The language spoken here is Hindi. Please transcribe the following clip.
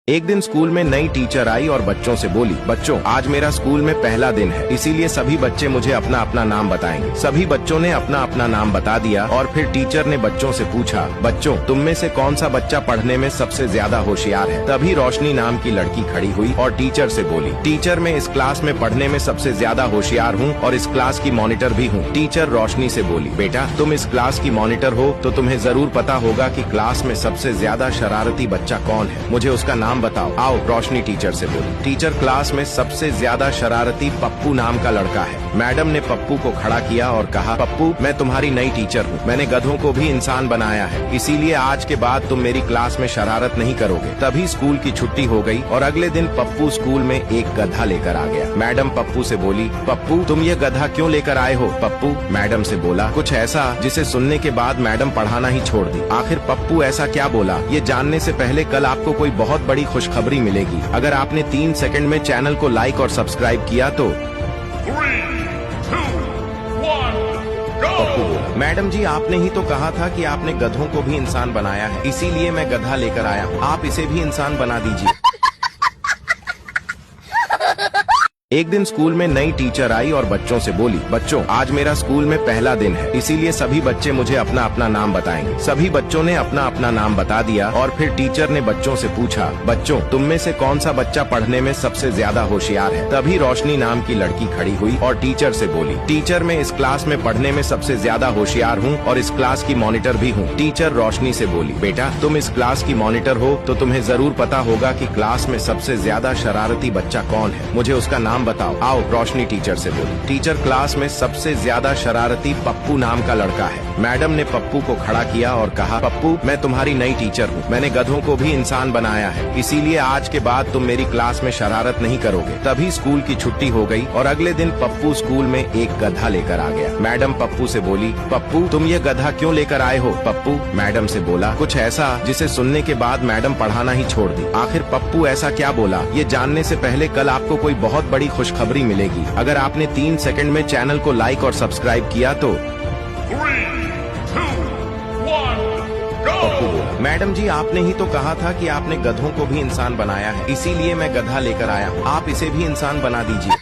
एक दिन स्कूल में नई टीचर आई और बच्चों से बोली, बच्चों आज मेरा स्कूल में पहला दिन है, इसीलिए सभी बच्चे मुझे अपना अपना नाम बताएंगे। सभी बच्चों ने अपना अपना नाम बता दिया और फिर टीचर ने बच्चों से पूछा, बच्चों तुम में से कौन सा बच्चा पढ़ने में सबसे ज्यादा होशियार है। तभी रोशनी नाम की लड़की खड़ी हुई और टीचर से बोली, टीचर मैं इस क्लास में पढ़ने में सबसे ज्यादा होशियार हूँ और इस क्लास की मॉनिटर भी हूँ। टीचर रोशनी से बोली, बेटा तुम इस क्लास की मॉनिटर हो तो तुम्हें जरूर पता होगा कि क्लास में सबसे ज्यादा शरारती बच्चा कौन है, मुझे उसका नाम बताओ। आओ, रोशनी टीचर से बोली। टीचर क्लास में सबसे ज्यादा शरारती पप्पू नाम का लड़का है। मैडम ने पप्पू को खड़ा किया और कहा, पप्पू मैं तुम्हारी नई टीचर हूँ, मैंने गधों को भी इंसान बनाया है, इसीलिए आज के बाद तुम मेरी क्लास में शरारत नहीं करोगे। तभी स्कूल की छुट्टी हो गई और अगले दिन पप्पू स्कूल में एक गधा लेकर आ गया। मैडम पप्पू से बोली, पप्पू तुम ये गधा क्यों लेकर आए हो। पप्पू मैडम से बोला कुछ ऐसा जिसे सुनने के बाद मैडम पढ़ाना ही छोड़ दी। आखिर पप्पू ऐसा क्या बोला, ये जानने से पहले कल आपको कोई बहुत बड़ी खुशखबरी मिलेगी। अगर आपने 3 सेकंड में चैनल को लाइक और सब्सक्राइब किया तो। 3, 2, 1, go! मैडम जी आपने ही तो कहा था कि आपने गधों को भी इंसान बनाया है, इसीलिए मैं गधा लेकर आया हूँ, आप इसे भी इंसान बना दीजिए। एक दिन स्कूल में नई टीचर आई और बच्चों से बोली, बच्चों आज मेरा स्कूल में पहला दिन है, इसीलिए सभी बच्चे मुझे अपना अपना नाम बताएंगे। सभी बच्चों ने अपना अपना नाम बता दिया और फिर टीचर ने बच्चों से पूछा, बच्चों तुम में से कौन सा बच्चा पढ़ने में सबसे ज्यादा होशियार है। तभी रोशनी नाम की लड़की खड़ी हुई और टीचर से बोली, टीचर मैं इस क्लास में पढ़ने में सबसे ज्यादा होशियार हूँ और इस क्लास की मॉनिटर भी हूँ। टीचर रोशनी से बोली, बेटा तुम इस क्लास की मॉनिटर हो तो तुम्हें जरूर पता होगा कि क्लास में सबसे ज्यादा शरारती बच्चा कौन है, मुझे उसका नाम बताओ। आओ, रोशनी टीचर से बोली। टीचर क्लास में सबसे ज्यादा शरारती पप्पू नाम का लड़का है। मैडम ने पप्पू को खड़ा किया और कहा, पप्पू मैं तुम्हारी नई टीचर हूँ, मैंने गधों को भी इंसान बनाया है, इसीलिए आज के बाद तुम मेरी क्लास में शरारत नहीं करोगे। तभी स्कूल की छुट्टी हो गई और अगले दिन पप्पू स्कूल में एक गधा लेकर आ गया। मैडम पप्पू से बोली, पप्पू तुम ये गधा क्यों लेकर आए हो। पप्पू मैडम से बोला कुछ ऐसा जिसे सुनने के बाद मैडम पढ़ाना ही छोड़ दी। आखिर पप्पू ऐसा क्या बोला, ये जानने से पहले कल आपको कोई बहुत बड़ी खुशखबरी मिलेगी। अगर आपने 3 सेकंड में चैनल को लाइक और सब्सक्राइब किया तो। 3, 2, 1, go! मैडम जी आपने ही तो कहा था कि आपने गधों को भी इंसान बनाया है, इसीलिए मैं गधा लेकर आया हूँ, आप इसे भी इंसान बना दीजिए।